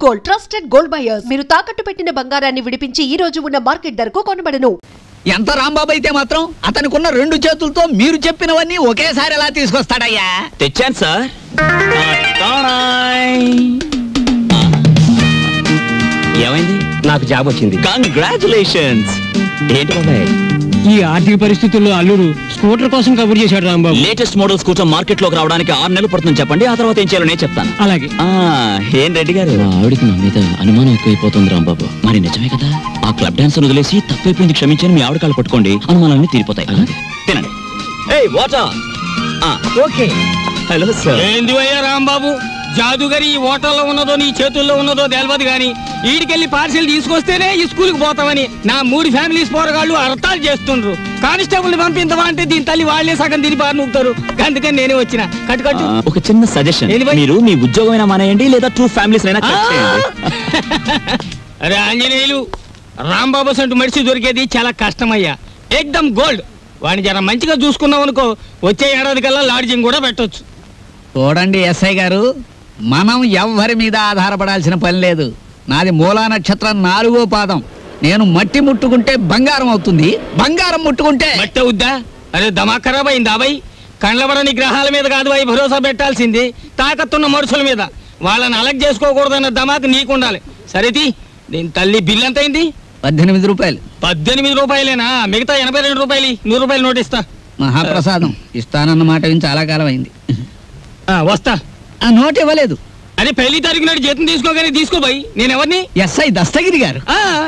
Gold trusted gold buyers. మీరు తాకట్టు పెట్టిన బంగారాన్ని విడిపించి ఈ రోజు ఉన్న మార్కెట్ ధరకు కొనబడను. ఎంత రాంబాబు అయితే మాత్రం అతనికున్న రెండు చేతులతో మీరు చెప్పినవన్నీ ఒకేసారి ఎలా తీసుకొస్తాడయ్యా? తెచ్చాను సార్. ఏమైంది? నాకు జాబ్ వచ్చింది. కంగ్రాచులేషన్స్. ఏంటి బాబాయ్, ఈ ఆర్థిక పరిస్థితుల్లో అల్లుడు స్కూటర్ కోసం కబుర్ చేశాడు Rambabu. Latest model scooter market లోకి రావడానికి 6 నెలలు పడుతుంది చెప్పండి, ఆ తర్వాత ఏం చేయాలో నేను చెప్తాను. అలాగే. ఏం రెడ్డి గారు, ఆవిడికి నా మీద అనుమానం ఎక్కువైపోతుంది రాంబాబు. మరి నిజమే కదా, ఆ క్లబ్ డాన్స్ వదిలేసి తప్పైపోయింది క్షమించని మీ ఆవిడ కాళ్ళు పట్టుకోండి, అనుమానాలన్నీ తీరిపోతాయి. తినండి. వాటర్. ఓకే. Hello sir. ఏంది అయ్యా రాంబాబు, జాదుగరి ఈ హోటల్లో ఉన్నదో నీ చేతుల్లో ఉన్నదో తెలియదు గాని ఈడికెళ్ళి పార్సిల్ తీసుకొస్తేనే ఈ స్కూల్కి పోతామని నా 3 ఫ్యామిలీస్ పోరగాళ్ళు అర్థాలు చేస్తుండ్రు. కానిస్టేబుల్ పంపించవా అంటే దీని తల్లి వాళ్లే సగం తిని బారి నూపుతారు. అందుకని నేనే వచ్చిన. కట్టు. ఒక చిన్న సజెషన్, మీరు మీ ఉద్యోగమైనా మానేయండి లేదా 2 ఫ్యామిలీస్ అయినా కట్ చేయండి. అరే ఆంజనేయులు, రాంబాబు సంటూ మనిషి దొరికేది చాలా కష్టమయ్యా. ఏకదమ్ గోల్డ్. వాడిని జర మంచిగా చూసుకున్నాం అనుకో, వచ్చే ఏడాది కల్లా లాడ్జింగ్ కూడా పెట్టొచ్చు. చూడండి ఎస్ఐ గారు, మనం ఎవ్వరి మీద ఆధారపడాల్సిన పని లేదు. నాది మూలా నక్షత్రం 4వ పాదం. నేను మట్టి ముట్టుకుంటే బంగారం అవుతుంది, బంగారం ముట్టుకుంటే మట్టి అవుద్దా? అరే దమాక్ ఖరాబ్ అయింది అబ్బాయి. కండ్లబడని గ్రహాల మీద కాదు అవి భరోసా పెట్టాల్సింది, తాకత్తున్న మనుషుల మీద. వాళ్ళని అలగ్ చేసుకోకూడదన్న దమాక్ నీకుండాలి. సరేది, దీని తల్లి బిల్ ఎంత అయింది? 18 రూపాయలు. 18 రూపాయలేనా? మిగతా 82 రూపాయలు 100 రూపాయలు నోట్ ఇస్తా. మహాప్రసాదం ఇస్తానన్న మాట విని చాలా కాలం అయింది. వస్తా. ఆ నోట్ ఇవ్వలేదు. అరే పెళ్లి తారీఖు నాడు జీతం తీసుకోగానే తీసుకోబాయి. నేను ఎవరిని? ఎస్ఐ దస్తగిరి గారు.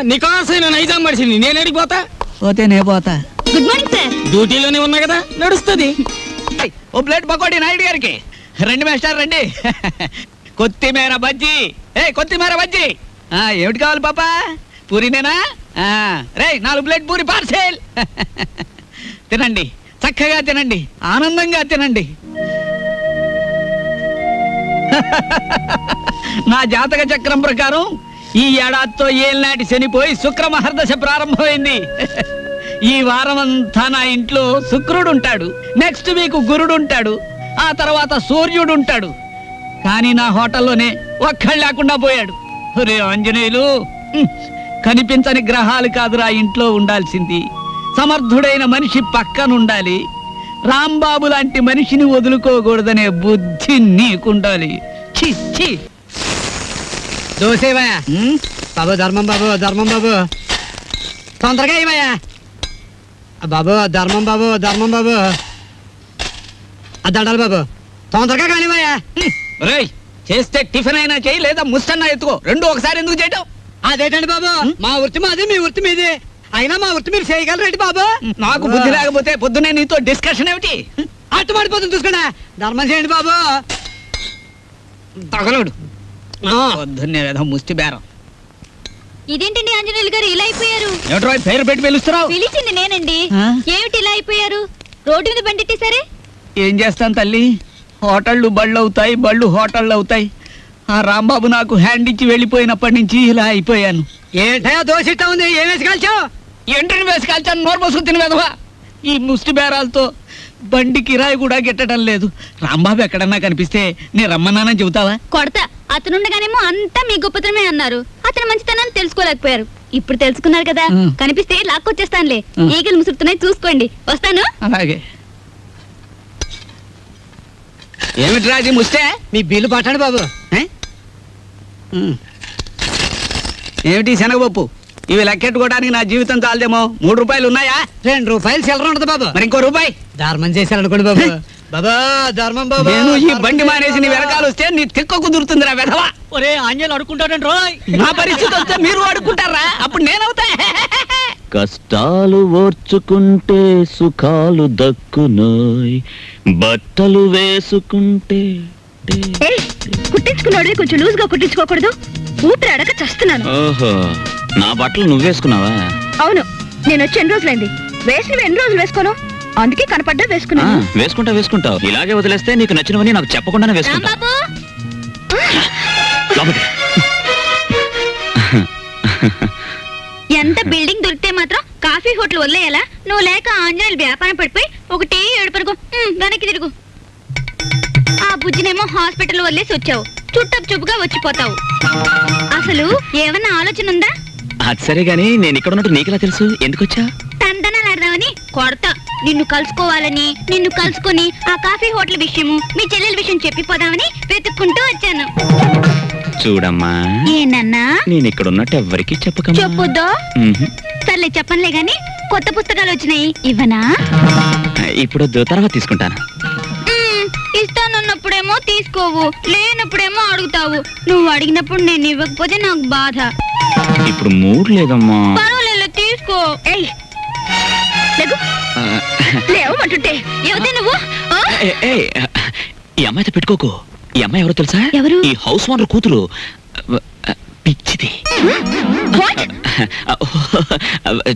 నికాసైన నైజాం మనిషిని. నేను అడిగిపోతా. పోతే నే పోతా. Good morning sir. డ్యూటీలోనే ఉన్నా కదా, నడుస్తుంది. ఓ ప్లేట్ పకోడీ నాయుడు గారికి. రండి మేస్టర్ రండి. కొత్తిమీర బజ్జీ. కొత్తిమీర బజ్జీ. ఏమిటి కావాలి పాపా? పూరినేనా? రే 4 ప్లేట్ పూరి పార్సెల్. తినండి, చక్కగా తినండి, ఆనందంగా తినండి. నా జాతక చక్రం ప్రకారం ఈ ఏడాదితో ఏళ్ళనాటి శనిపోయి శుక్ర మహర్దశ ప్రారంభమైంది. ఈ వారం అంతా నా ఇంట్లో శుక్రుడు ఉంటాడు, నెక్స్ట్ వీక్ గురుడు ఉంటాడు, ఆ తర్వాత సూర్యుడు ఉంటాడు. కానీ నా హోటల్లోనే ఒక్కళ్ళు లేకుండా పోయాడు. ఒరే ఆంజనేయులు, కనిపించని గ్రహాలు కాదురా ఇంట్లో ఉండాల్సింది. సమర్థుడైన మనిషి పక్కనుండాలి. రాంబాబు లాంటి మనిషిని వదులుకోకూడదనే బుద్ధి నీకుండాలి. దోసేవయ్యా బాబు, ధర్మం బాబు, ధర్మం బాబు, తొందరగా ఇవయ్యా బాబు, ధర్మం బాబు, ధర్మం బాబు, దండాలి బాబు, తొందరగా కానివయ్యా. చేస్తే టిఫిన్ అయినా చేయి, లేదా ముస్తన్నా ఎత్తుకో. రెండు ఒకసారి ఎందుకు చేయటం? అదేటండి బాబు, మా వృత్తి మాది, మీ వృత్తి మీది. అయినా మా వృత్తి మీరు చేయగలరండి బాబు. నాకు బుద్ధి లేకపోతే పొద్దునే నీతో డిస్కషన్ ఏమిటి? అట్టు పడిపోతుంది చూసుకోండి. ధర్మం చేయండి బాబు. తగలడు పొద్దున్నే ఏదో ముష్టి బేరం. ఇదేంటండి ఆంజనేయులు గారు ఇలా అయిపోయారు? ఏమిటో పేరు పెట్టి పిలుస్తున్నావు? పిలిచింది నేనండి. ఏమిటి ఇలా అయిపోయారు? రోడ్డు మీద బండి సరే. ఏం చేస్తాను తల్లి, హోటళ్ళు బళ్ళు అవుతాయి, బళ్ళు హోటళ్ళు అవుతాయి. ఆ రాంబాబు నాకు హ్యాండ్ ఇచ్చి వెళ్ళిపోయినప్పటి నుంచి ఇలా అయిపోయాను. ఏంటయా దోశ ఇట్టా ఉంది, ఏం వేసి కాల్చావు? ఎంట్రీని వేసి కాల్చాను, నోరు మూసుకు తిని వెధవా. ఈ ముష్టి బేరాలతో బండి కిరాయి కూడా గిట్టడం లేదు. రాంబాబు ఎక్కడన్నా కనిపిస్తే నేను రమ్మన్నానని చెబుతావా? కొడతా. అతనుండగానేమో అంతా మీ గొప్పతనమే అన్నారు. అతను మంచితనాన్ని తెలుసుకోలేకపోయారు. ఇప్పుడు తెలుసుకున్నారు కదా, కనిపిస్తే లాక్కొచ్చేస్తానులే. ఈగలు ముసురుతున్నాయి, చూసుకోండి. వస్తాను. అలాగే. ఏమిటి రాజీ ముస్తే? మీ బిల్లు పట్టండి బాబు. ఏమిటి శనగపప్పు? ఇవి లెక్కెట్టుకోవడానికి నా జీవితం చాలదేమో. 3 రూపాయలు ఉన్నాయా? 2 రూపాయలు చిల్లర ఉండదు బాబు. మరి ఇంకో రూపాయి ధర్మం చేశారనుకోండి బాబు. బాబా ధర్మం బాబు. నేను ఈ బండి మానేసి నీ వెనకాల వస్తే నీ తిక్క కుదురుతుందిరా వెధవా. ఒరే ఆంజనేయులు అడుకుంటాడండి రోయ్. నా పరిస్థితి వస్తే మీరు అడుక్కుంటారా? అప్పుడు నేనవుతా. కష్టాలు ఓర్చుకుంటే సుఖాలు దక్కునోయ్, బట్టలు వేసుకుంటే. కుట్టించుకున్నాడు, కొంచెం లూజ్ గా కుట్టించుకోకూడదు. ఊపిరి అడక చస్తున్నాను. ఓహో, నా బట్టలు నువ్వేసుకున్నావా? అవును, నేను వచ్చి ఎన్ని రోజులైంది. వేసినవి ఎన్ని రోజులు వేసుకోను, అందుకే కనపడ్డా వేసుకున్నాను. వేసుకుంటావు. ఇలాగే వదిలేస్తే నీకు నచ్చినవని నాకు చెప్పకుండానే వేసుకుంటా. ఎంత బిల్డింగ్ దొరికితే మాత్రం కాఫీ హోటల్ వదిలేయాలా? నువ్వు లేక ఆంజనేయులు వ్యాపారం పడిపోయి ఒకటే ఏడుపరుగు. వెనక్కి తిరుగు. ఆ బుజ్జినేమో హాస్పిటల్ వదిలేసి వచ్చావు. చుట్టపు చూపుగా వచ్చిపోతావు. అసలు ఏమన్నా ఆలోచన ఉందా? అది సరే గానీ నేను ఇక్కడ ఉన్నట్టు నీకెలా తెలుసు? ఎందుకు వచ్చా? తందనాలాడదామని కొడతా. నిన్ను కలుసుకోవాలని, నిన్ను కలుసుకొని ఆ కాఫీ హోటల్ విషయము, మీ చెల్లెల విషయం చెప్పిపోదామని వెతుక్కుంటూ వచ్చాను. చూడమ్మా, ఏనన్నా నేను ఇక్కడ ఉన్నట్టు ఎవ్వరికి చెప్పకమ్మా. చెప్పొద్దా? సర్లే చెప్పనులే గాని కొత్త పుస్తకాలు వచ్చినాయి, ఇవ్వనా? ఇప్పుడు తర్వాత తీసుకుంటాను. ఇస్తానన్నప్పుడేమో తీసుకోవు, లేనప్పుడేమో అడుగుతావు. నువ్వు అడిగినప్పుడు నేను ఇవ్వకపోతే నాకు బాధ. ఇప్పుడు మూడ్ లేదమ్మా. పర్వాలేదు, తీసుకో. లేవమంటుంటే ఏమిటే నువ్వు? ఈ అమ్మాయితో పెట్టుకోకు. ఈ అమ్మాయి ఎవరో తెలుసా? ఎవరు? ఈ హౌస్ ఓనర్ కూతురు. పిచ్చిది.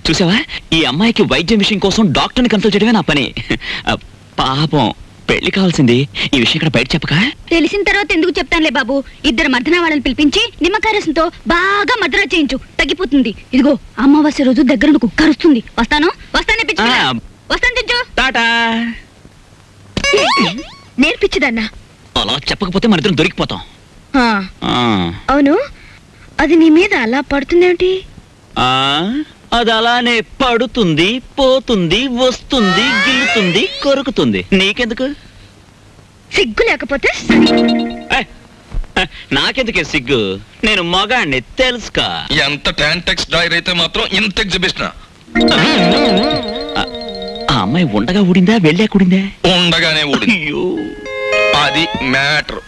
చూసావా, ఈ అమ్మాయికి వైద్యం విషయం కోసం డాక్టర్ని కన్సల్ట్ చేయడమే నా పని. పాపం, పెళ్లి కావాల్సింది. ఈ విషయం ఇక్కడ బయట చెప్పక. తెలిసిన తర్వాత ఎందుకు చెప్తానులే బాబు. ఇద్దరు మర్దన వాళ్ళని పిలిపించి నిమ్మకాయ రసంతో బాగా మర్దన చేయించు, తగ్గిపోతుంది. ఇదిగో అమావాస్య రోజు దగ్గర కుక్క అరుస్తుంది. వస్తాను వస్తాను తెచ్చు. టాటా. నేర్పించదన్నా. అలా చెప్పకపోతే మన ఇద్దరం దొరికిపోతాం. అవును, అది నీ మీద అలా పడుతుందేమిటి? అది అలానే పడుతుంది, పోతుంది, వస్తుంది, గిల్లుతుంది, కొరుకుతుంది. నీకెందుకు? సిగ్గు లేకపోతే నాకెందుకే సిగ్గు? నేను మగాణ్ణి, తెలుసుకా. ఎంత టాంటెక్స్ డ్రైర్ అయితే మాత్రం ఇంత ఎగ్జిబిషన్. ఆ అమ్మాయి ఉండగా ఊడిందా, వెళ్ళా కూడిందా? ఉండగానే ఊడింది. అది matter.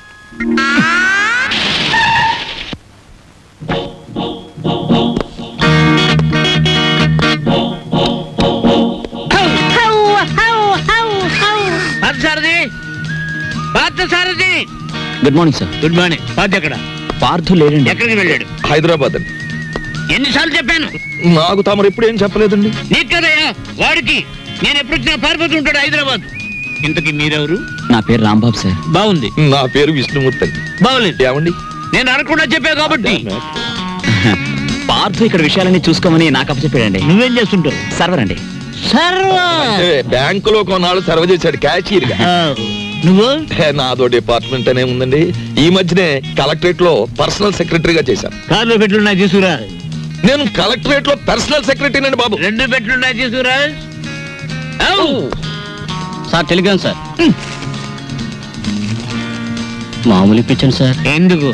Good morning sir. Good morning. Parth ఎక్కడ? పార్థు లేడండి. ఎక్కడికి వెళ్ళాడు? హైదరాబాద్ అండి. ఎన్నిసార్లు చెప్పాను? నాకు తమరు ఎప్పుడు ఏం చెప్పలేదండి. నీకు కదయ్యా, వాడికి. నేను ఎప్పుడు వచ్చినా పారిపోతూ ఉంటాడు హైదరాబాద్. ఇంతకీ మీరెవరు? నా పేరు రాంబాబు సార్. బాగుంది. నా పేరు విష్ణుమూర్తి అండి. బాగులేదు. ఏమండి? నేను అనకుండా చెప్పా కాబట్టి. పార్థు ఇక్కడ విషయాలన్నీ చూసుకోమని నాకు అప్పచెప్పాడండి. నువ్వేం చేస్తుంటావు? సర్వర్ అండి. బ్యాంకులో కొన్నాళ్ళు సర్వ్ చేశాడు క్యాషియర్ గా. నువ్వు? నాదో డిపార్ట్మెంట్ అనే ఉందండి. ఈ మధ్యనే కలెక్టరేట్ లో పర్సనల్ సెక్రటరీగా చేశాను. కార్లో పెట్లున్నాయి తీసుకురా. నేను కలెక్టరేట్ లో పర్సనల్ సెక్రటరీ అండి బాబు. 2 పెట్లున్నాయి తీసుకురా. Sir Telegram sir. మామూలు ఇప్పించండి సార్. ఎందుకు?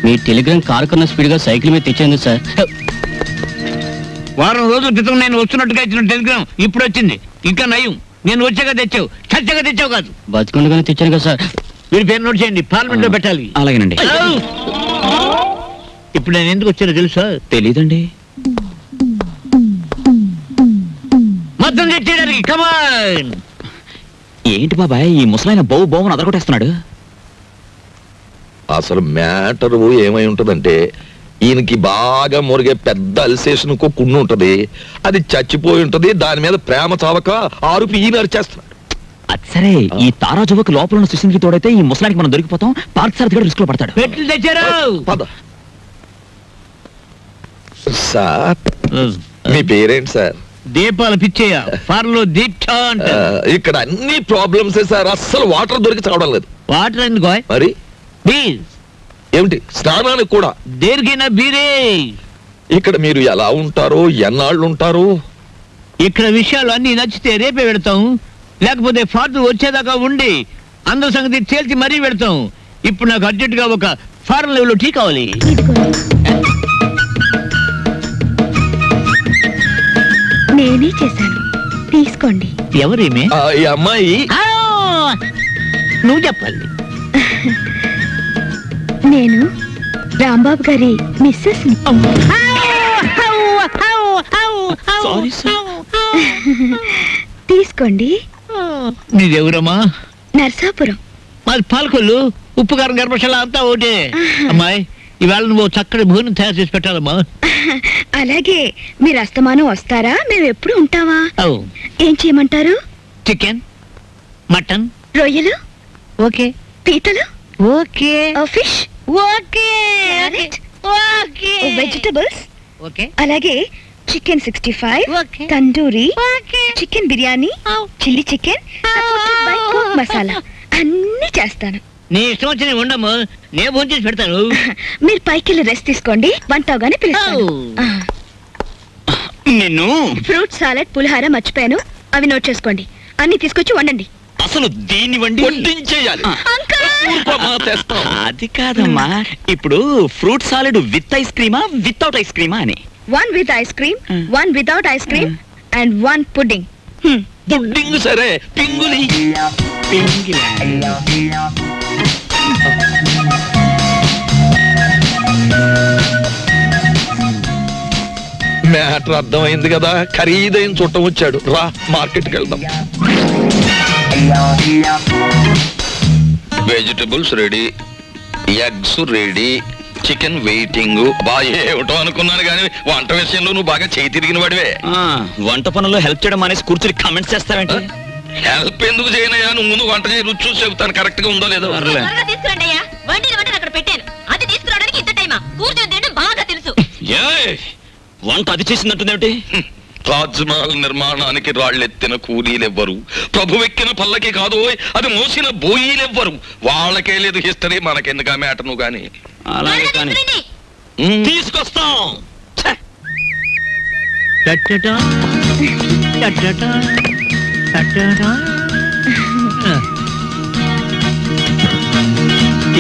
మీ టెలిగ్రామ్ కారు కన్నా స్పీడ్ గా సైకిల్ మీద తెచ్చేందు సార్. వారం రోజుల క్రితం నేను వస్తున్నట్టుగా ఇచ్చిన టెలిగ్రామ్ ఇప్పుడు వచ్చింది. ఇంకా నయం, నేను వచ్చాక తెచ్చావు, చచ్చాక తెచ్చావు కాదు. బతికుండగానే తెచ్చాను కదా సార్. మీరు పేరు నోట్ చేయండి, పార్లమెంట్ లో పెట్టాలి. అలాగేనండి. ఇప్పుడు నేను ఎందుకు వచ్చానో తెలుసా? తెలీదండి. మొత్తం తెచ్చేయడానికి. కమాన్. ఏంటి బాబాయ్, ఈ ముసలైన బౌ బౌని అదరగొట్టేస్తున్నాడు? అసలు మ్యాటర్ ఏమై ఉంటదంటే, ఈయనకి బాగా మురిగే పెద్ద అల్సేషన్ కుండు ఉంటది. అది చచ్చిపోయి ఉంటది. దాని మీద ప్రేమ చావక ఆరుపి ఈయన అరిచేస్తున్నాడు. అది సరే, ఈ తారాజువకు లోపల ఉన్న సుశీల్కి తోడైతే ఈ ముసలానికి మనం దొరికిపోతాం. పార్క్ సార్ దగ్గర రిస్క్ లో పడతాడు. పెట్లు తెచ్చారు. పద సార్. మీ పేరేంటి సార్? దీపాలు పిచ్చేయ. ఫార్లో దీక్ష అంటారు. ఇక్కడ అన్ని ప్రాబ్లమ్స్ సార్. అస్సలు వాటర్ దొరికి చావడం లేదు. వాటర్ ఎందుకో? మరి బీర్ ఏమిటి, స్నానానికి కూడా? దేనికైనా బీరే. ఇక్కడ మీరు ఎలా ఉంటారు, ఎన్నాళ్ళు ఉంటారు? ఇక్కడ విషయాలు అన్ని నచ్చితే రేపే పెడతాం, లేకపోతే ఫాదర్ వచ్చేదాకా ఉండి అందరి సంగతి తేల్చి మరీ పెడతాం. ఇప్పుడు నాకు అర్జెంట్ గా ఒక ఫారెన్ లెవెల్ టీ కావాలి. నేనే చేశాను, తీసుకోండి. ఎవరేమే? ఈ అమ్మాయి. నువ్వు చెప్పాలి. నేను రాంబాబు గారి మిస్సెస్. తీసుకోండి. నీదెవరమ్మా? నర్సాపురం. మాది పాలకొల్లు. ఉప్పు కారం గర్భశాల అంతా ఒకటే. అమ్మాయి, ఇవాళ నువ్వు చక్కటి భోజనం తయారు చేసి పెట్టాలమ్మా. అలాగే. మీరు అస్తమానం వస్తారా? మేము ఎప్పుడు ఉంటావా? ఏం చేయమంటారు? చికెన్, మటన్, రొయ్యలు, ఓకే. పీతలు, okay. Fish, okay. Okay. Vegetables, okay. అలాగే chicken 65, okay. Tandoori, okay. Chicken biryani, chilli chicken, supported by cook masala అన్ని చేస్తాను. నీ ఇష్టం వచ్చిన ఉండము నేను ఫోన్ చేసి పెడతాను. మీరు పైకి వెళ్ళి రెస్ట్ తీసుకోండి, వంట అవగానే పిలుస్తాను. నిన్ను ఫ్రూట్ సాలెడ్ పులిహార మర్చిపోయాను, అవి నోట్ చేసుకోండి. అన్ని తీసుకొచ్చి వండండి. అసలు దీన్ని వండి వడ్డించేయాలి. అది కాదమ్మా, ఇప్పుడు ఫ్రూట్ సాలెడ్ విత్ ఐస్ క్రీమా వితౌట్ ఐస్ క్రీమా అని. 1 with ice cream, 1 without ice cream, and 1 pudding. Pudding సరే, పింగులి. మ్యాటర్ అర్థమైంది కదా, ఖరీదైన చుట్టం వచ్చాడు. రా మార్కెట్కి వెళ్దాం. Vegetables ready, eggs ready, chicken waiting. బాగా ఏమిటో అనుకున్నాను కానీ వంట విషయంలో నువ్వు బాగా చేయి తిరిగిన వాడివే. వంట పనుల్లో హెల్ప్ చేయడం అనేసి కూర్చుని కామెంట్స్ చేస్తావేంటి? హెల్ప్ ఎందుకు చేయనయ్యా, నువ్వు ముందు వంట చేయి, రుచి చూసి చెబుతాను కరెక్ట్ గా ఉందో లేదో. వంట అది చేసిందంటుందేమిటి? తాజ్మహల్ నిర్మాణానికి రాళ్ళెత్తిన కూలీలెవ్వరు, ప్రభువెక్కిన పల్లకి కాదు, అది మోసిన బోయీలెవ్వరు. వాళ్ళకే లేదు హిస్టరీ, మనకెందుకు ఆ మ్యాటర్ నువ్వు గాని. అలాగే కానీ తీసుకొస్తాం.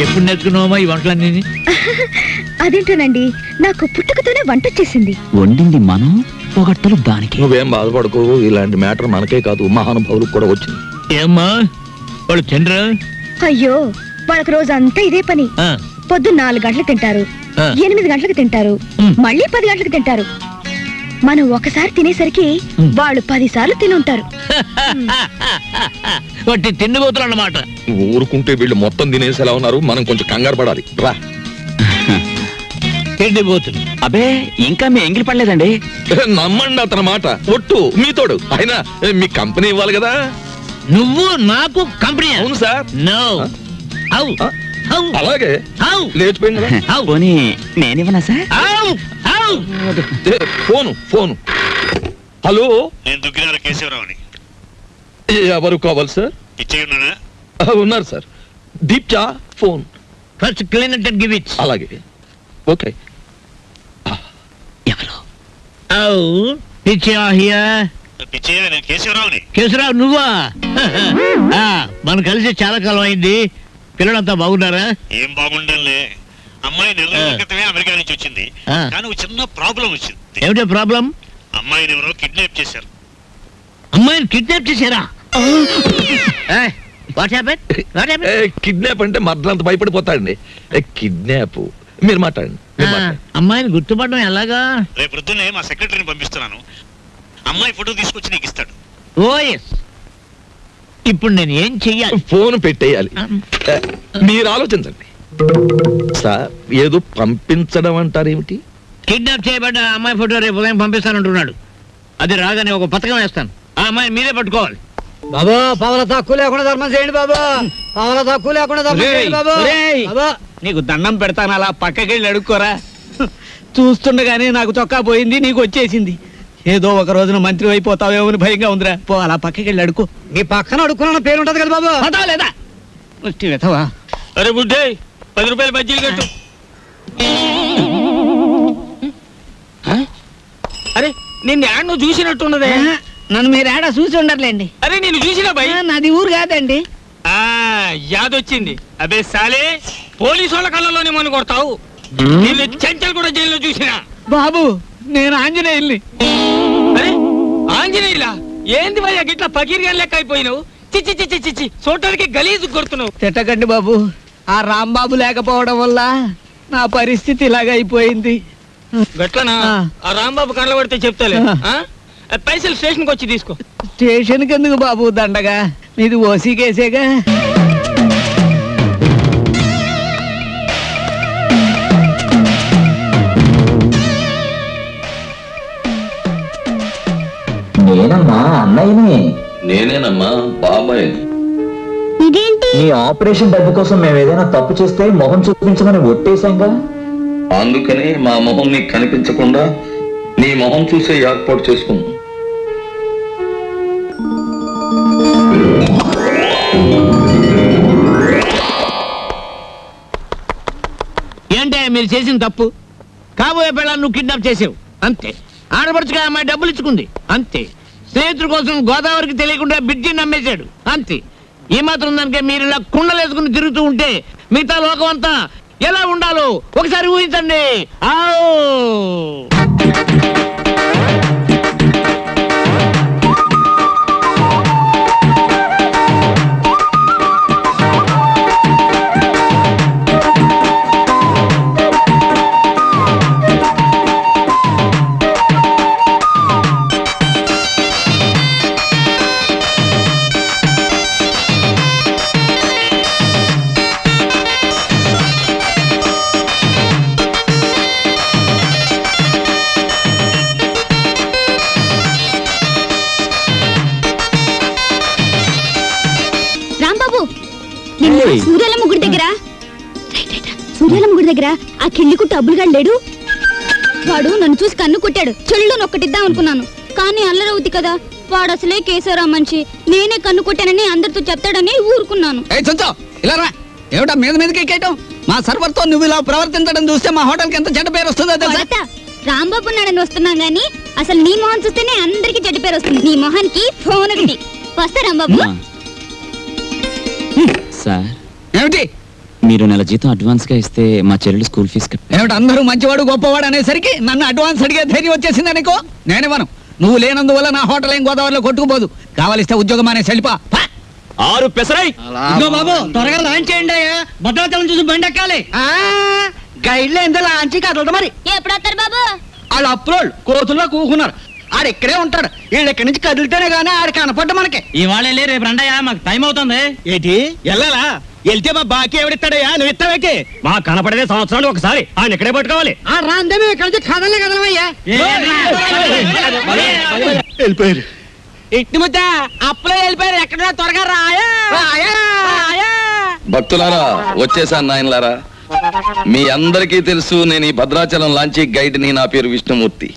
ఎప్పుడు నేర్చుకున్నావమ్మా ఈ వంటలన్నీ? అదేంటోనండి, నాకు పుట్టుకతోనే వంట వచ్చేసింది. వండింది మనం, పొగట్టలు దానికి. నువ్వేం బాధపడుకో, ఇలాంటి మ్యాటర్ మనకే కాదు మహానుభావులకు కూడా వచ్చింది. ఏమ్మా వాళ్ళు తినరా? అయ్యో, వాళ్ళకి రోజంతా ఇదే పని. పొద్దున్న 4 గంటలకు తింటారు, 8 గంటలకు తింటారు, మళ్ళీ 10 గంటలకు తింటారు. మనం ఒకసారి తినేసరికి వాళ్ళు 10 సార్లు తిని ఉంటారు. వాటి తిండిపోతులు అన్నమాట. ఊరుకుంటే వీళ్ళు మొత్తం తినేసేలా ఉన్నారు, మనం కొంచెం కంగారు పడాలి. రా. తిండిపోతులు. అబే ఇంకా మీ ఎంగిలి పడలేదండి. నమ్మండి అతని మాట, ఒట్టు మీతోడు. అయినా మీ కంపెనీ ఇవ్వాలి కదా. నువ్వు నాకు కంపెనీ? అవును సార్. నో. అలాగే లేచిపోయింది కదా. పోనీ నేనివ్వనా సార్? ఫోను. హలో, నేను దుగ్గినాల కేశవరావుని. ఎవరు కావాలి సార్? ఇచ్చే ఉన్నానా? ఉన్నారు సార్. దీప్చా phone. First clean it and give it. అలాగే. ఓకే. ఎవరు? పిచ్చయ్య, నేను కేశవరావుని. కేశవరావు నువ్వా? మనం కలిసి చాలా కాలం అయింది. పిల్లలంతా బాగున్నారా? ఏం బాగుండంలే. అమ్మాయి 4 రోజుల క్రితమే అమెరికా నుంచి వచ్చింది, కానీ ఒక చిన్న ప్రాబ్లం వచ్చింది. ఏమిటో ప్రాబ్లం? అమ్మాయిని ఎవరో కిడ్నాప్ చేశారు. అమ్మాయిని కిడ్నాప్ చేశారా? కిడ్నాప్ అంటే మర్దలంత భయపడిపోతాడండి. కిడ్నాప్ మీరు మాట్లాడండి. అమ్మాయిని గుర్తుపడడం ఎలాగా? రేపు పొద్దున్నే మా సెక్రటరీని పంపిస్తున్నాను, అమ్మాయి ఫోటో తీసుకొచ్చి నీకు ఇస్తాడు. ఓఎస్. ఇప్పుడు నేను ఏం చెయ్యాలి? ఫోన్ పెట్టేయాలి. మీరు ఆలోచించండి సార్. ఏదో పంపించడం అంటారేమిటి? కిడ్నాప్ చేయబడ్డ అమ్మాయి ఫోటో రేపు ఉదయం పంపిస్తానంటున్నాడు. అది రాగానే ఒక పథకం వేస్తాను, ఆ అమ్మాయిని మీరే పట్టుకోవాలి. బాబా పవల తక్కువ లేకుండా ధర్మం చేయండి బాబా. పవల తక్కువ లేకుండా ధర్మం చేయండి బాబా. నీకు దండం పెడతాను, అలా పక్కకెళ్ళి అడుక్కోరా. చూస్తుండగానే నాకు చొక్కా పోయింది, నీకు వచ్చేసింది. ఏదో ఒక రోజున మంత్రి అయిపోతావేమో అని భయంగా ఉందిరా. పో అలా పక్కకెళ్ళి అడుకో. మీ పక్కన అడుక్కున్న పేరు ఉంటది కదా బాబా. పదా లేదా? అరే బుడ్డే, 10 రూపాయలు బజ్జీలు కట్టు. అరే నిన్ను యాడ్ నువ్వు చూసినట్టున్నదే. నన్ను మీరు ఏడా చూసి ఉండర్లేండి. అరే నేను చూసినా భయ్, నాది ఊరు కాదండి. యాదొచ్చింది. అబే సాలే, పోలీసు వాళ్ళ కళ్ళలోనే మన కొడతావు. నిన్ను చెంచల్ కూడా జైల్లో చూసినా. బాబు నేను ఆంజనేయుల్ని. అరే ఆంజనేయులా? ఏంది భయ్యా గిట్లా పకీర్గా లెక్క అయిపోయినావు? చిచ్చి చిచ్చి చిచ్చి, చూడటానికి గలీజు కొడుతున్నావు. తిట్టకండి బాబు, ఆ రాంబాబు లేకపోవడం వల్ల నా పరిస్థితి ఇలాగ అయిపోయింది. గట్లనా? ఆ రాంబాబు కళ్ళ పడితే చెప్తాలే. పైసలు స్టేషన్కి వచ్చి తీసుకో. స్టేషన్కి ఎందుకు బాబు దండగా, మీది ఓసీ కేసేగా. నేనమ్మా అన్నయ్యని. నేనేనమ్మా బాబాయ్. నీ ఆపరేషన్ డబ్బు కోసం మేము ఏదైనా తప్పు చేస్తే మొహం చూపించమని ఒట్టేశాంగా. అందుకని మా మొహం నీకు కనిపించకుండా నీ మొహం చూసే ఏర్పాటు చేసుకున్నాం. మీరు చేసిన తప్పు. కాబోయే పిల్లలు నువ్వు కిడ్నాప్ చేసావు అంతే. ఆడపడుచుగా అమ్మాయి డబ్బులు ఇచ్చుకుంది అంతే. స్నేహితుల కోసం గోదావరికి తెలియకుండా బ్రిడ్జిని నమ్మేశాడు అంతే. ఈ మాత్రం దానికే మీరు ఇలా కుండలేసుకుని తిరుగుతూ ఉంటే మిగతా లోకం అంతా ఎలా ఉండాలో ఒకసారి ఊహించండి. సూర్యాలమ్మ గుడి దగ్గర ఆ కిళ్ళికు డబ్బులుగా లేడు. వాడు నన్ను చూసి కన్ను కొట్టాడు. చెల్లు నొక్కటిద్దాం అనుకున్నాను, కానీ అల్లరవుద్ది కదా. వాడు అసలే కేశవరావు మనిషి. నేనే కన్ను కొట్టానని అందరితో చెప్తాడని ఊరుకున్నాను. ఏమిటా మీద మీదకి ఎక్కేయటం? మా సర్వర్ తో నువ్వు ఇలా ప్రవర్తించడం చూస్తే మా హోటల్ కి ఎంత చెడ్డ పేరు వస్తుందో. రాంబాబు నాడని వస్తున్నాం గానీ అసలు నీ మొహం చూస్తేనే అందరికి చెడ్డ పేరు వస్తుంది. నీ మొహానికి ఫోన్ ఒకటి. వస్తా రాంబాబు. సార్ ఏమిటి? మీరు నెల జీతం అడ్వాన్స్ గా ఇస్తే మా చెల్లెలు స్కూల్ ఫీజు ఏమిటి? అందరూ మంచివాడు గొప్పవాడు అనేసరికి నన్ను అడ్వాన్స్ అడిగే ధైర్యం వచ్చేసింది అనుకో. నేనేమను, నువ్వు లేనందువల్ల నా హోటల్ ఏం గోదావరిలో కొట్టుకుపోదు. కావాలిస్తే ఉద్యోగం అనే సెలిపా 6 పెసరై. బాబు త్వరగా లాంచ్ చేయండి. భద్రాచలం చూసి బండి ఎక్కాలి. గైడ్లో ఎంత లాంచ్ కదలదు. మరి ఎప్పుడు వస్తారు బాబు? వాళ్ళు అప్రోళ్ళు కోతుల్లో కూకున్నారు. ఆడు ఇక్కడే ఉంటాడు. వీళ్ళు ఇక్కడి నుంచి కదిలితేనే గానీ ఆడు కనపడ్డ మనకి. ఇవాళ రేపు రండయ్యా, మాకు టైం అవుతుంది. ఏంటి వెళ్ళాలా? వెళ్తే మా బాకీ ఎవడిస్తాడయ్యా? నువ్వు ఇస్తావేకి? మా కనపడేదే సంవత్సరాలు ఒకసారి. ఆయన ఇక్కడే పట్టుకోవాలి. ఆ రాందే మేము ఇక్కడ నుంచి కదలే కదలమయ్యా. వెళ్ళిపోయారు. ఇట్టి ముద్ద అప్పులో వెళ్ళిపోయారు. ఎక్కడ త్వరగా రాయా. భక్తులారా, వచ్చేసాను నాయనలారా. మీ అందరికీ తెలుసు నేను ఈ భద్రాచలం లాంచీ గైడ్ని. నా పేరు విష్ణుమూర్తి.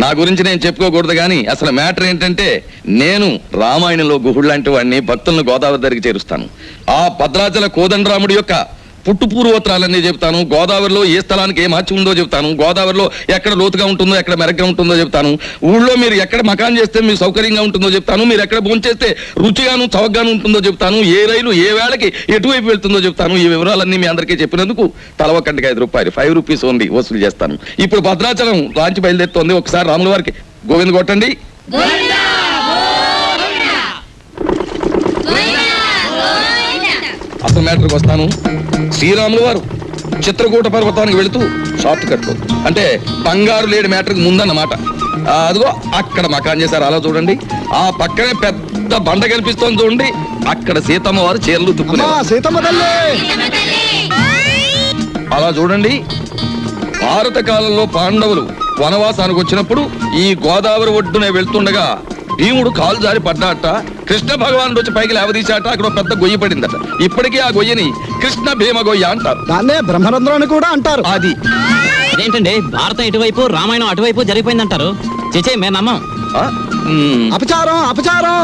నా గురించి నేను చెప్పుకోకూడదు కానీ అసలు మ్యాటర్ ఏంటంటే, నేను రామాయణంలో గుహుడు లాంటి వాడిని. భక్తులను గోదావరి దగ్గరికి చేరుస్తాను. ఆ భద్రాచల కోదండరాముడి యొక్క పుట్టు పూర్వోత్తరాలన్నీ చెప్తాను. గోదావరిలో ఏ స్థలానికి ఏ మార్చి ఉందో చెప్తాను. గోదావరిలో ఎక్కడ లోతుగా ఉంటుందో, ఎక్కడ మెరగ్గా ఉంటుందో చెప్తాను. ఊళ్ళో మీరు ఎక్కడ మకాన్ చేస్తే మీకు సౌకర్యంగా ఉంటుందో చెప్తాను. మీరు ఎక్కడ భోంచేస్తే రుచిగాను చవకగాను ఉంటుందో చెప్తాను. ఏ రైలు ఏ వేళకి ఎటువైపు వెళ్తుందో చెప్తాను. ఈ వివరాలన్నీ మీ అందరికీ చెప్పినందుకు తలవకంటికి 5 రూపాయలు, 5 రూపీస్ ఓన్లీ వసూలు చేస్తాను. ఇప్పుడు భద్రాచలం లాంచి బయలుదేరుతోంది. ఒకసారి రాముల వారికి గోవింద కొట్టండి. అసలు మ్యాటర్కి వస్తాను. శ్రీరాముల వారు చిత్రకూట పర్వతానికి వెళుతూ షార్ట్ కట్ లో, అంటే బంగారు లేడి మ్యాటర్కి ముందన్నమాట. అదిగో అక్కడ మకాన్ చేశారు. అలా చూడండి. ఆ పక్కనే పెద్ద బండ కనిపిస్తోంది చూడండి. అక్కడ సీతమ్మ వారు చీరలు తుక్కున్నారు. అలా చూడండి. భారత కాలంలో పాండవులు వనవాసానికి వచ్చినప్పుడు ఈ గోదావరి ఒడ్డునే వెళ్తుండగా భీముడు కాలు జారి పడ్డాట. కృష్ణ భగవానుడు వచ్చి పైకి లేవదీశాట. అక్కడ పెద్ద గొయ్యి పడిందట. ఇప్పటికీ ఆ గొయ్యని కృష్ణ భీమ గొయ్య అంటారు. దాన్నే బ్రహ్మరంధ్రం కూడా అంటారు. అది అదేంటండి, భారతం ఇటువైపు రామాయణం అటువైపు జరిగిపోయిందంటారు. చేచే మేము నమ్మం. అపచారం అపచారం.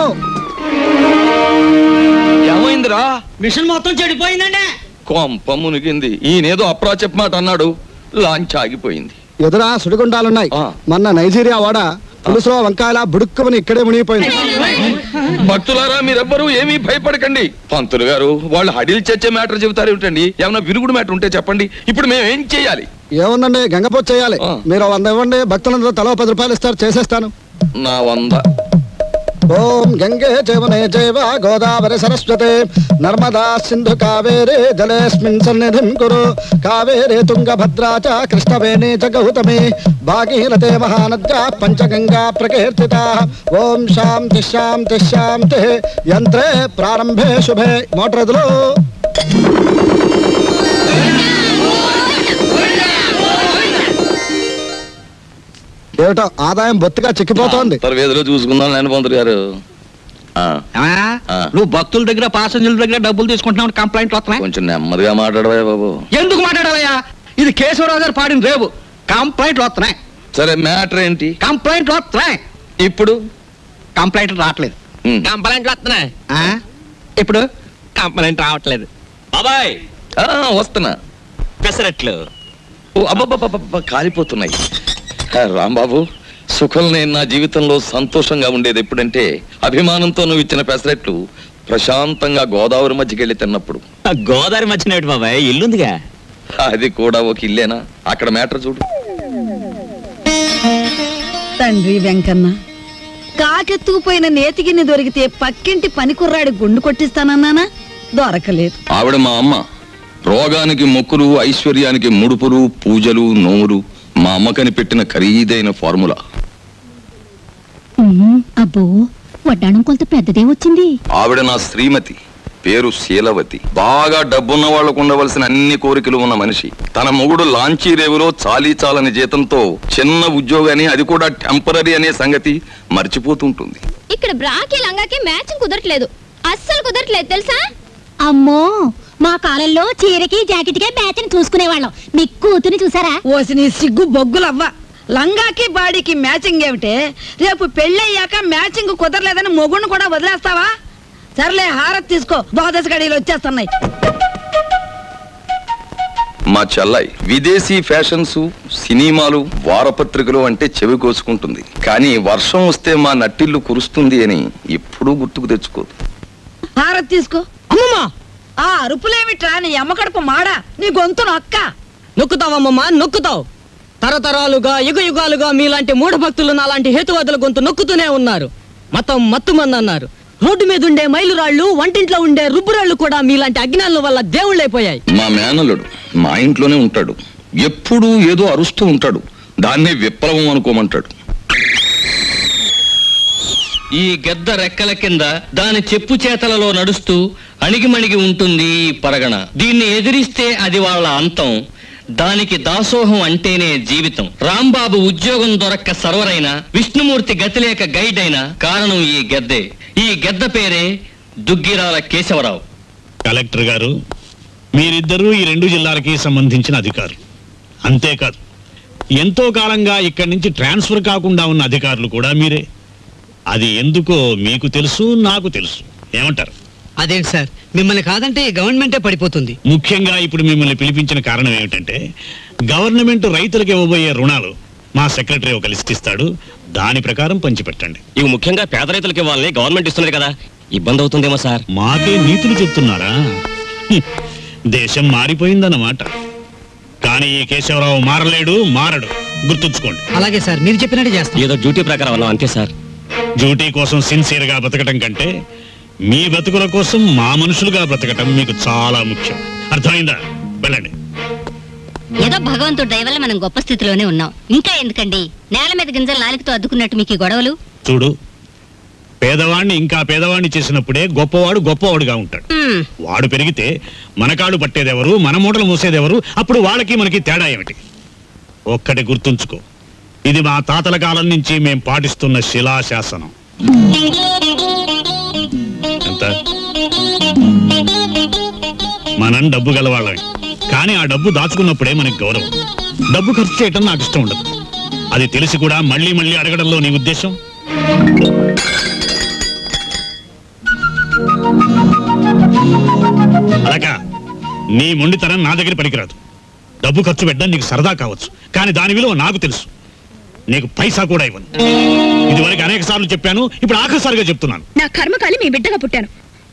ఏమైందిరా? మిషన్ మొత్తం చెడిపోయిందండి. కొంప మునిగింది. ఈయనేదో అప్రాచప్ మాట అన్నాడు. లాంచ్ ఆగిపోయింది. ఎదురా సుడిగుండాలున్నాయి. మొన్న నైజీరియా వాడ పులుసులో వంకాయల బుడుక్కుమని ఇక్కడే మునిగిపోయింది. భక్తులారా, మీరెవ్వరూ ఏమీ భయపడకండి. పంతులు గారు వాళ్ళు హడిల్ చచ్చే మ్యాటర్ చెబుతారు ఏమిటండి? ఏమన్నా విరుగుడు మ్యాటర్ ఉంటే చెప్పండి. ఇప్పుడు మేము ఏం చేయాలి? ఏముందండి, గంగపోతు చేయాలి. మీరు 100 ఇవ్వండి. భక్తులందరూ తలో 10 రూపాయలు ఇస్తారు, చేసేస్తాను. నా 100. ఓం గంగే జవనే జైవ గోదావరి సరస్వతే నర్మదా సింధు కావేరే జలేస్మిన్ సన్నిధిం కురు కావేరే తుంగభద్రా చ కృష్ణవేణి చ గౌతమి భాగీరథే మహానద్యా పంచగంగా ప్రకీర్తితాః. ఓం శాంతి శాంతి శాంతి. యంత్రే ప్రారంభే శుభే. మోటార్ ఎదులు. ఏమిటో ఆదాయం బొత్తిగా చిక్కిపోతోంది. వేదిలో చూసుకుందాం నేను పంతులు గారు. నువ్వు భక్తుల దగ్గర పాసెంజర్ల దగ్గర డబ్బులు తీసుకుంటున్నావు, కంప్లైంట్లు వస్తున్నాయి. కొంచెం నెమ్మదిగా మాట్లాడవా బాబు. ఎందుకు మాట్లాడాలయ్యా? ఇది కేశవరావు గారు పాడిన రేపు. కంప్లైంట్లు వస్తున్నాయి. సరే, మ్యాటర్ ఏంటి? కంప్లైంట్లు వస్తున్నాయి. ఇప్పుడు కంప్లైంట్లు రావట్లేదు. కంప్లైంట్లు వస్తున్నాయి. ఇప్పుడు కంప్లైంట్ రావట్లేదు. బాబాయ్ వస్తున్నా. పెసరట్లు అబ్బబ్బబ్బబ్బ కాలిపోతున్నాయి. రాంబాబు, సుఖం నేను నా జీవితంలో సంతోషంగా ఉండేది ఎప్పుడంటే అభిమానంతో నువ్వు ఇచ్చిన పెసరెట్లు ప్రశాంతంగా గోదావరి మధ్యకి వెళ్ళి తిన్నప్పుడు. గోదావరి మధ్యన బాబాయ్ ఇల్లుందిగా. అది కూడా ఒక ఇల్లేనా? అక్కడ మ్యాటర్ చూడు. తండ్రి వెంకన్న, కాకెత్తుకుపోయిన నేతిగిన్ని దొరికితే పక్కింటి పనికుర్రాడి గుండు కొట్టిస్తానన్నానా, దొరకలేదు. ఆవిడ మా అమ్మ. రోగానికి మొక్కులు, ఐశ్వర్యానికి ముడుపులు, పూజలు, నోములు మా అమ్మకని పెట్టిన ఖరీదైన ఫార్ములా. అబ్బో, వడ్డాణం కొంత పెద్దదే వచ్చింది. ఆవిడ నా శ్రీమతి, పేరు శీలవతి. బాగా డబ్బున్న వాళ్లకు ఉండవలసిన అన్ని కోరికలు ఉన్న మనిషి. తన మొగుడు లాంచీ రేవులో చాలీ చాలని జీతంతో చిన్న ఉద్యోగాన్ని, అది కూడా టెంపరీ అనే సంగతి మర్చిపోతుంటుంది. ఇక్కడ బ్రాకి లంగాకి మ్యాచింగ్ కుదరట్లేదు, అస్సలు కుదరట్లేదు తెలుసా? అమ్మో, మా కాలంలో చీరకి జాకెట్కే మ్యాచింగ్ చూసుకునేవాళ్ళం. మీ కూతుని చూసారా? ఓసి నీ సిగ్గు బొగ్గులవ్వ, లంగాకి బాడీకి మ్యాచింగ్ ఏమిటే? రేపు పెళ్ళయ్యాక మ్యాచింగ్ కుదరలేదని మొగుణ్ణి కూడా వదిలేస్తావా? సర్లే, హారత్ తీసుకో, ద్వాదశ గడియలు వచ్చేస్తున్నాయి. మా చెల్లాయి విదేశీ ఫ్యాషన్స్, సినిమాలు, వారపత్రికలు అంటే చెవి కోసుకుంటుంది. కానీ వర్షం వస్తే మా నట్టిల్లు కురుస్తుంది అని ఎప్పుడూ గుర్తుకు తెచ్చుకోదు. హారత్ తీసుకో. అమ్మమ్మా, ఆ అరుపులేమిట్రా? నీ అమ్మ కడుపు మాడా, నీ గొంతు నొక్క. నొక్కుతావమ్మమ్మా, నొక్కుతావు. తరతరాలుగా యుగాలుగా మీలాంటి మూఢభక్తులు నాలాంటి హేతువాదుల గొంతు నొక్కుతూనే ఉన్నారు. మతం మత్తుమంది అన్నారు. రోడ్డు మీద ఉండే మైలురాళ్లు, వంటింట్లో ఉండే రుబ్బురాళ్లు కూడా మీలాంటి అజ్ఞానుల వల్ల దేవుళ్ళైపోయాయి. మా మేనల్లుడు మా ఇంట్లోనే ఉంటాడు. ఎప్పుడూ ఏదో అరుస్తూ ఉంటాడు. దాన్నే విప్లవం అనుకోమంటాడు. ఈ గద్ద రెక్కల కింద దాని చెప్పు చేతలలో నడుస్తూ అణిగిమణిగి ఉంటుంది ఈ పరగణ. దీన్ని ఎదిరిస్తే అది వాళ్ళ అంతం. దానికి దాసోహం అంటేనే జీవితం. రాంబాబు ఉద్యోగం దొరక్క సర్వరైన, విష్ణుమూర్తి గతిలేక గైడ్ అయిన కారణం ఈ గద్దే. ఈ గద్ద పేరే దుగ్గిరాల కేశవరావు. కలెక్టర్ గారు, మీరిద్దరూ ఈ 2 జిల్లాలకి సంబంధించిన అధికారులు. అంతేకాదు, ఎంతో కాలంగా ఇక్కడి నుంచి ట్రాన్స్ఫర్ కాకుండా ఉన్న అధికారులు కూడా మీరే. అది ఎందుకో మీకు తెలుసు, నాకు తెలుసు. ఏమంటారు? అదేంటి సార్, మిమ్మల్ని కాదంటే గవర్నమెంటే పడిపోతుంది. ముఖ్యంగా ఇప్పుడు మిమ్మల్ని పిలిపించిన కారణం ఏమిటంటే, గవర్నమెంట్ రైతులకు ఇవ్వబోయే రుణాలు మా సెక్రటరీ ఒక లిస్ట్ ఇస్తాడు. దాని ప్రకారం పంచిపెట్టండి. ఇవి ముఖ్యంగా పేద రైతులకి వాళ్ళని గవర్నమెంట్ ఇస్తున్నది కదా, ఇబ్బంది అవుతుందేమో సార్. మాకే నీతులు చెప్తున్నారా? దేశం మారిపోయిందన్నమాట. కానీ ఈ కేశవరావు మారలేడు, మారడు. గుర్తుంచుకోండి. అలాగే సార్, మీరు చెప్పినట్టు చేస్తాం. ఏదో డ్యూటీ ప్రకారం అన్నాం అంతే సార్. డ్యూటీ కోసం సిన్సియర్ గా బతకటం కంటే మీ బతుకుల కోసం మా మనుషులుగా బ్రతకటం మీకు చాలా ముఖ్యం. అర్థమైందా? వెళ్ళండి. ఏదో భగవంతుడి దయ వల్ల మనం గొప్ప స్థితిలోనే ఉన్నాం. ఇంకా ఎందుకండి నేల మీద గింజలు నాలుగుతో అద్దుకున్నట్టు మీకు గొడవలు? చూడు, పేదవాణ్ణి ఇంకా పేదవాణ్ణి చేసినప్పుడే గొప్పవాడు గొప్పవాడుగా ఉంటాడు. వాడు పెరిగితే మనకాడు పట్టేదెవరు, మన మూటలు మూసేదెవరు? అప్పుడు వాళ్ళకి మనకి తేడా ఏమిటి? ఒక్కటి గుర్తుంచుకో, ఇది మా తాతల కాలం నుంచి మేం పాటిస్తున్న శిలాశాసనం. ఎంత? మనం డబ్బు గలవాళ్ళమే, కానీ ఆ డబ్బు దాచుకున్నప్పుడే మనకి గౌరవం. డబ్బు ఖర్చు చేయటం నాకు ఇష్టం ఉండదు. అది తెలిసి కూడా మళ్ళీ మళ్ళీ అడగడంలో నీ ఉద్దేశం? అలాగా నీ మొండితనం నా దగ్గర పనికిరాదు. డబ్బు ఖర్చు పెట్టడం నీకు సరదా కావచ్చు, కానీ దాని విలువ నాకు తెలుసు. నీకు పైసా కూడా ఇవ్వను. ఇదివరకు అనేక సార్లు చెప్పాను, ఇప్పుడు ఆఖరిసారిగా చెప్తున్నాను. నా కర్మకాలి మీ బిడ్డగా పుట్టాను.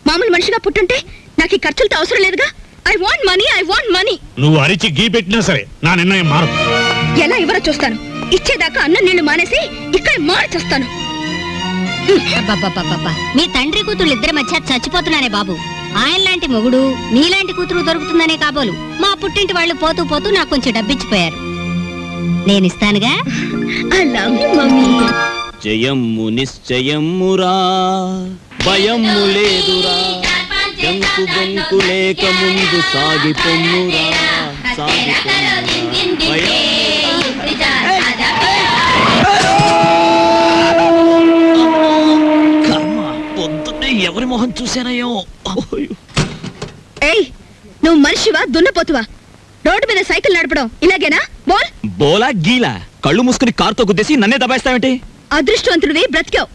మామూలు మనిషిగా పుట్టుంటే నాకు ఈ ఖర్చులతో అవసరం లేదుగా. I want money, I want money. నువ్వు అరిచి గీ పెట్టినా సరే నా నిర్ణయం మారదు. ఎలా ఇవ్వరో చూస్తాను. ఇచ్చేదాకా అన్నం నీళ్లు మానేసి ఇక్కడ మార్చేస్తాను. మీ తండ్రి కూతురు ఇద్దరి మధ్య చచ్చిపోతున్నానే బాబు. ఆయన లాంటి మొగుడు, నీలాంటి కూతురు దొరుకుతుందనే కాబోలు మా పుట్టింటి వాళ్ళు పోతూ పోతూ నాకు కొంచెం డబ్బిచ్చిపోయారు. నేనిస్తానుగా. జయమ్ము నిశ్చయమ్మురా, భయమ్ము లేదురా, జంకు బొంకు లేక ముందు సాగిపొమ్మురా, పొద్దున్నే ఎవరి మొహం చూసానయ్యో. ఏయ్, నువ్వు మనిషివా దున్నపోతువా? రోడ్డు మీద సైకిల్ నడపడం ఇలాగేనా? బోల్ బోలా గీలా కళ్ళు మూసుకుని కారుతో గుద్దేసి నన్నే దబాయిస్తావేంటి? అదృష్టవంతుడివి, బ్రతికావు.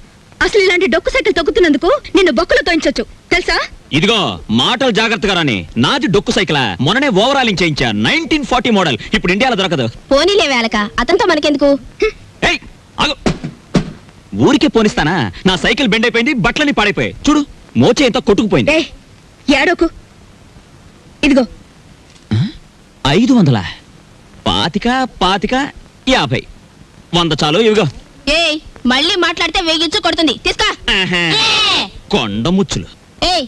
అసలు ఇలాంటి డొక్కు సైకిల్ తొక్కుతున్నందుకు నిన్ను బొక్కలు తోయించొచ్చు తెలుసా? ఇదిగో మాటలు జాగ్రత్తగా రాని. నాది డొక్కు సైకిల్, మొన్ననే ఓవరాలింగ్ చేయించా. 1940 మోడల్. ఇప్పుడు ఇండియాలో దొరకదు. పోనీలే వేళక, అతనితో మనకెందుకు? ఏయ్, ఆగు. ఊరికే పోనిస్తానా? నా సైకిల్ బెండ్ అయిపోయింది, బట్టలని పాడైపోయాయి. చూడు, మోచే ఎంత కొట్టుకుపోయింది. ఏడోకు. ఇదిగో 500. 25, 50. 100 చాలు. ఇవిగో. ఏయ్, మళ్ళీ మాట్లాడితే వేగించు కొడుతుంది. తీసుకో. కొండ ముచ్చులు. ఏయ్,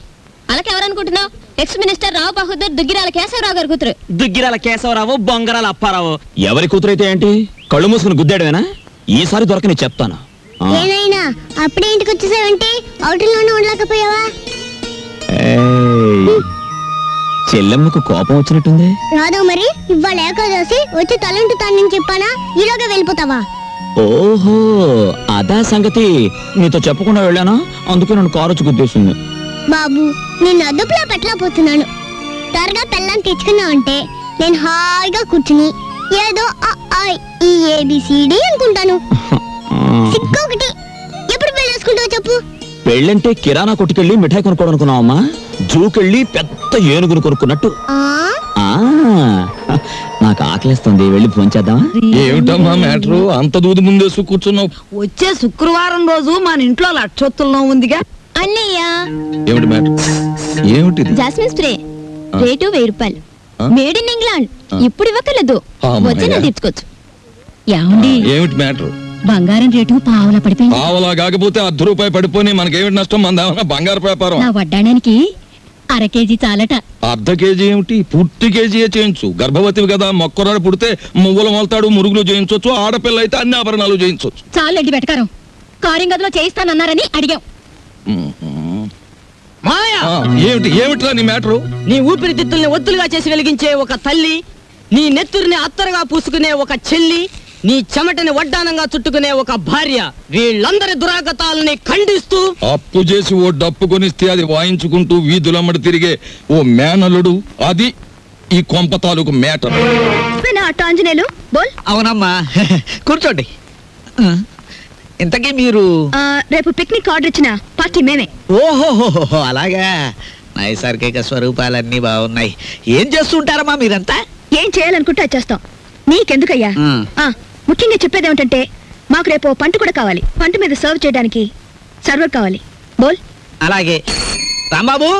అలాకెవరనుకుంటున్నావు? ఎక్స్ మినిస్టర్ రావు బహదూర్ దుగ్గిరాల కేశవరావు గారి కూతురు. దుగ్గిరాల కేశవరావు, బొంగరాల అప్పారావు. ఎవరి కూతురైతే ఏంటి? కళ్ళు మూసుకుని గుద్దాడువేనా? ఈసారి దొరకని చెప్తాను. ఏనైనా అప్పుడే ఇంటికి వచ్చేసావంటే అవుటిలోనే ఉండలేకపోయావా? చెల్లెమ్మకు కోపం వచ్చినట్టుంది. రాదు మరి, ఇవాళ ఏకాదశి వచ్చి తలంటుతానని చెప్పానా? ఈలోగా వెళ్ళిపోతావా? ఓహో, అదా సంగతి. నీతో చెప్పకుండా వెళ్ళానా? అందుకే నన్ను కారు గుద్దేసింది. బాబు, నేను అదుపులో పెట్టలేకపోతున్నాను. త్వరగా పెళ్ళని తెచ్చుకున్నావు అంటే నేను హాయిగా కూర్చుని ఏదో ఈ ఏబిసిడి అనుకుంటాను. సిక్కొకటి. ఎప్పుడు పెళ్ళేసుకుంటావు చెప్పు? పెళ్ళంటే కిరాణా కొట్టుకెళ్ళి మిఠాయి కొనుక్కోవడం అనుకున్నావమ్మా? జూకెళ్ళి పెద్ద ఏనుగును కొనుక్కున్నట్టు. నాకు ఆకలిస్తుంది, వెళ్ళి ఫోన్ చేద్దామా? ఏమిటమ్మా మ్యాటరు? అంత దూది ముందేసు కూర్చున్నావు. వచ్చే శుక్రవారం రోజు మన ఇంట్లో లక్షొత్తుల్లో ఉందిగా. అన్నయ్య, ఏమిటి మ్యాటర్? ఏమిటి? జాస్మిన్ స్ప్రే రేటు 1000 రూపాయలు. Made in England. ఇప్పుడు ఇవ్వకలేదు, వచ్చి తీర్చుకోవచ్చు. ఏమిటి మ్యాటర్? బంగారం రేటు పావలా పడిపోయింది. పావలా కాకపోతే ₹10 పడిపోయి మనకేమిటి నష్టం? మన బంగారు వ్యాపారం. నా వడ్డాడానికి 1/2 కేజీ చాలట. ½ కేజీ ఏమిటి? పూర్తి కేజీయే చేయించు. గర్భవతివి కదా, మొక్కరాడు పుడితే మువ్వలు మొలతాడు, మురుగులు చేయించవచ్చు. ఆడపిల్ల అయితే అన్ని ఆభరణాలు చేయించవచ్చు. చాలండి బెటకారం. కారింగదిలో చేయిస్తానన్నారని అడిగాం. ఏమిట్రా నీ మ్యాటరు? నీ ఊపిరితిత్తుల్ని ఒత్తులుగా చేసి వెలిగించే ఒక తల్లి, నీ నెత్తురిని అత్తరుగా పూసుకునే ఒక చెల్లి, నీ చెమటని వడ్డానంగా చుట్టుకునే ఒక భార్య, వీళ్ళందరి దురాగతాలని ఖండిస్తూ అప్పు చేసి ఓ డప్పు కొనిస్తే అది వాయించుకుంటూ వీధులమ్మడి తిరిగే ఓ మేనలుడు, అది ఈ కొంప తాలూకు మేటర్. ఆంజనేయులు బోల్. అవునమ్మా, కూర్చోండి. ఇంతకీ మీరు? రేపు పిక్నిక్ ఆర్డర్ ఇచ్చిన పార్టీ మేమే. ఓహో, అలాగా. నైసర్గిక స్వరూపాలన్నీ బాగున్నాయి. ఏం చేస్తుంటారమ్మా మీరంతా? ఏం చేయాలనుకుంటే అది చేస్తాం. నీకెందుకయ్యా? ముఖ్యంగా చెప్పేది ఏమిటంటే, మాకు రేపు పంట కూడా కావాలి. పంట మీద సర్వ్ చేయడానికి సర్వర్ కావాలి. బోల్. అలాగే రాంబాబు.